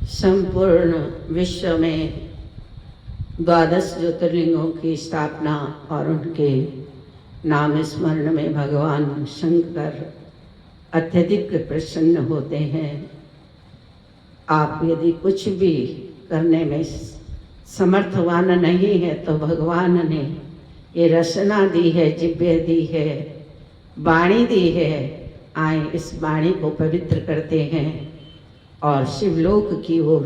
संपूर्ण विश्व में 12 ज्योतिर्लिंगों की स्थापना और उनके नाम स्मरण में भगवान शंकर अत्यधिक प्रसन्न होते हैं। आप यदि कुछ भी करने में समर्थवान नहीं है तो भगवान ने ये रचना दी है, जिब्बे दी है, वाणी दी है। आए इस वाणी को पवित्र करते हैं और शिवलोक की ओर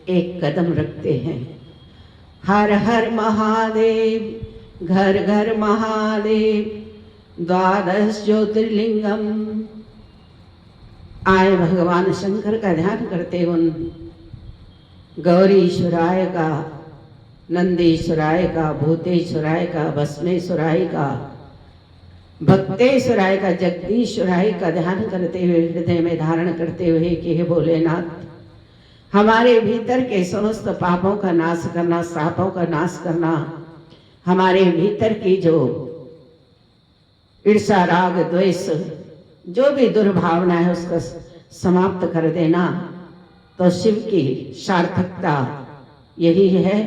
एक कदम रखते हैं। हर हर महादेव, घर घर महादेव, 12 ज्योतिर्लिंगम। आए भगवान शंकर का ध्यान करते उन गौरीश्वराय का, नंदीश्वराय का, भूतेश्वराय का, भस्मेश्वराय का, भक्तेश्वराय का, जगदीश्वराय का ध्यान करते हुए, हृदय में धारण करते हुए कि हे भोलेनाथ, हमारे भीतर के समस्त पापों का नाश करना, श्रापों का नाश करना, हमारे भीतर की जो ईर्षा, राग, द्वेष, जो भी दुर्भावना है उसको समाप्त कर देना। तो शिव की सार्थकता यही है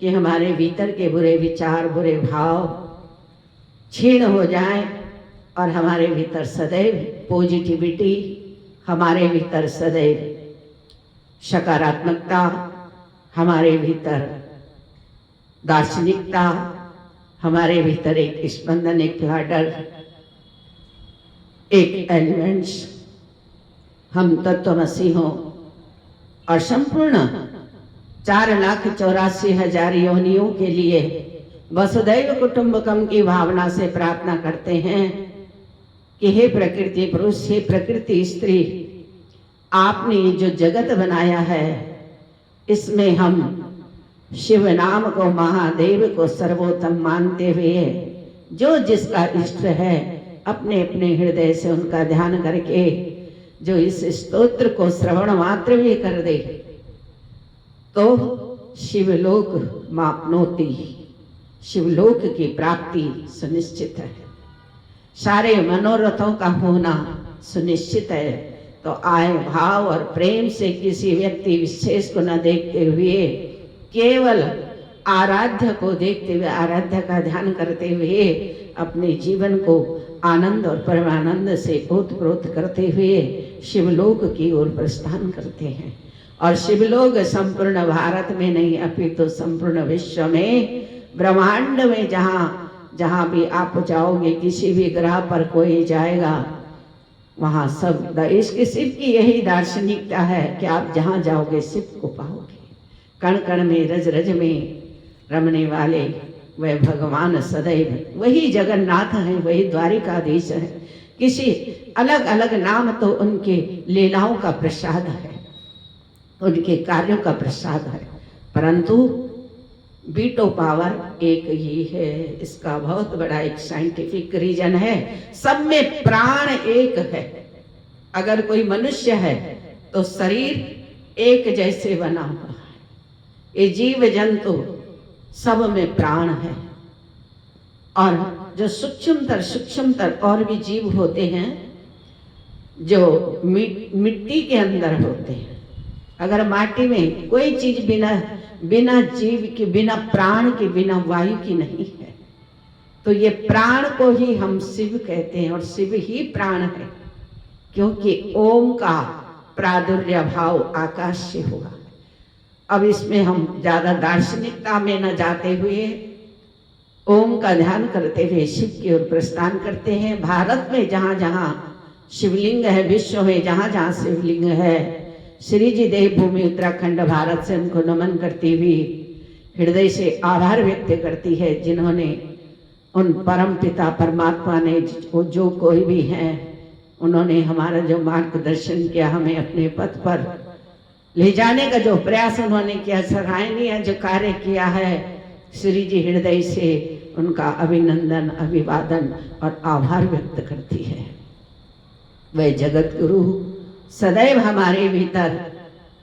कि हमारे भीतर के बुरे विचार, बुरे भाव क्षीण हो जाए और हमारे भीतर सदैव पॉजिटिविटी, हमारे भीतर सदैव सकारात्मकता, हमारे भीतर दार्शनिकता, हमारे भीतर एक स्पंदन, एक फ्लाडर, एक एलिमेंट्स, हम तत्वमसी हों और संपूर्ण 4,84,000 योनियों के लिए वसुदैव कुटुंबकम की भावना से प्रार्थना करते हैं कि हे प्रकृति पुरुष, हे प्रकृति स्त्री, आपने जो जगत बनाया है इसमें हम शिव नाम को, महादेव को सर्वोत्तम मानते हुए जो जिसका इष्ट है अपने अपने हृदय से उनका ध्यान करके जो इस स्तोत्र को श्रवण मात्र भी कर दे तो शिवलोक मापनोति, शिवलोक की प्राप्ति सुनिश्चित है, सारे मनोरथों का होना सुनिश्चित है। तो आए भाव और प्रेम से किसी व्यक्ति विशेष को न देखते हुए केवल आराध्य को देखते हुए, आराध्य का ध्यान करते हुए अपने जीवन को आनंद और परमानंद से ओतप्रोत करते हुए शिवलोक की ओर प्रस्थान करते हैं। और शिवलोक संपूर्ण भारत में नहीं अपितु संपूर्ण विश्व में, ब्रह्मांड में जहाँ भी आप जाओगे, किसी भी ग्रह पर कोई जाएगा वहाँ सब इसके शिव की यही दार्शनिकता है कि आप जहाँ जाओगे शिव को पाओगे। कण कण में, रज रज में रमने वाले वह भगवान सदैव वही जगन्नाथ हैं, वही द्वारिकाधीश है। किसी अलग अलग नाम तो उनके लीलाओं का प्रसाद है, उनके कार्यों का प्रसाद है, परंतु बीटो पावर एक ही है। इसका बहुत बड़ा एक साइंटिफिक रीजन है। सब में प्राण एक है। अगर कोई मनुष्य है तो शरीर एक जैसे बना हुआ है, ये जीव जंतु सब में प्राण है। और जो सूक्ष्मतर और भी जीव होते हैं जो मिट्टी के अंदर होते हैं। अगर माटी में कोई चीज बिना जीव के, बिना प्राण के, बिना वायु की नहीं है तो ये प्राण को ही हम शिव कहते हैं और शिव ही प्राण है, क्योंकि ओम का प्रादुर्भाव आकाश से हुआ। अब इसमें हम ज्यादा दार्शनिकता में न जाते हुए ओम का ध्यान करते हुए शिव की ओर प्रस्थान करते हैं। भारत में जहाँ जहाँ शिवलिंग है, विश्व में जहाँ जहाँ शिवलिंग है, श्री जी देवभूमि उत्तराखंड भारत से उनको नमन करती हुई हृदय से आभार व्यक्त करती है, जिन्होंने उन परम पिता परमात्मा ने जो कोई भी हैं उन्होंने हमारा जो मार्गदर्शन किया, हमें अपने पथ पर ले जाने का जो प्रयास उन्होंने किया, सराहनीय जो कार्य किया है, श्री जी हृदय से उनका अभिनंदन, अभिवादन और आभार व्यक्त करती है। वह जगत गुरु सदैव हमारे भीतर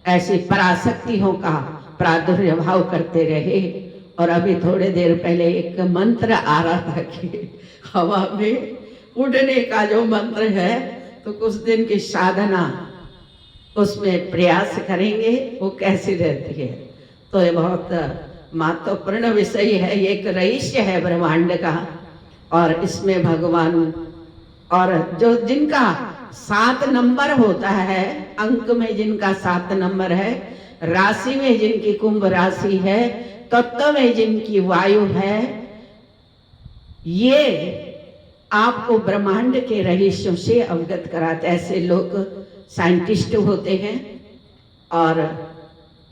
ऐसी पराशक्तियों का प्रादुर्भाव करते रहे। और अभी थोड़े देर पहले एक मंत्र आ रहा था कि हवा में उड़ने का जो मंत्र है, तो कुछ दिन की साधना उसमें प्रयास करेंगे वो कैसी रहती है। तो ये बहुत महत्वपूर्ण विषय है, ये एक रहस्य है ब्रह्मांड का। और इसमें भगवान और जो जिनका 7 नंबर होता है, अंक में जिनका 7 नंबर है, राशि में जिनकी कुंभ राशि है, तत्व में जिनकी वायु है, ये आपको ब्रह्मांड के रहस्यों से अवगत कराते। ऐसे लोग साइंटिस्ट होते हैं और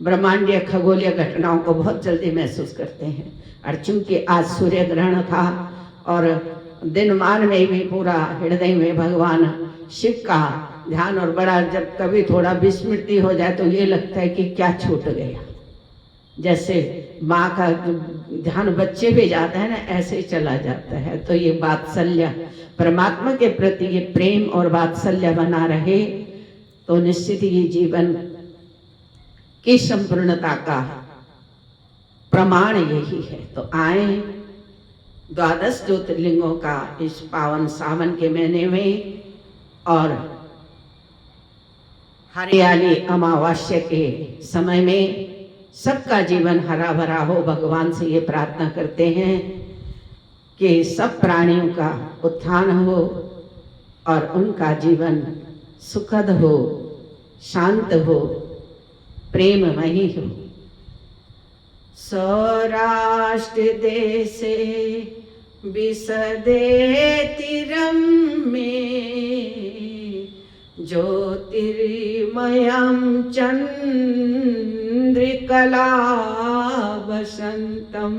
ब्रह्मांडीय खगोलीय घटनाओं को बहुत जल्दी महसूस करते हैं। और चूंकि आज सूर्य ग्रहण था और दिनमान में भी पूरा हृदय में भगवान शिव का ध्यान, और बड़ा जब कभी थोड़ा विस्मृति हो जाए तो ये लगता है कि क्या छूट गया। जैसे माँ का ध्यान बच्चे पे जाता है ना, ऐसे ही चला जाता है। तो ये वात्सल्य, परमात्मा के प्रति ये प्रेम और वात्सल्य बना रहे तो निश्चित ही जीवन की संपूर्णता का प्रमाण यही है। तो आए 12 ज्योतिर्लिंगों का इस पावन सावन के महीने में और हरियाली अमावस्या के समय में सबका जीवन हरा भरा हो, भगवान से ये प्रार्थना करते हैं कि सब प्राणियों का उत्थान हो और उनका जीवन सुखद हो, शांत हो, प्रेममयी हो। सौराष्ट्र देशे विशदे तीरम में ज्योतिर्मयं चंद्रिकला वसंतम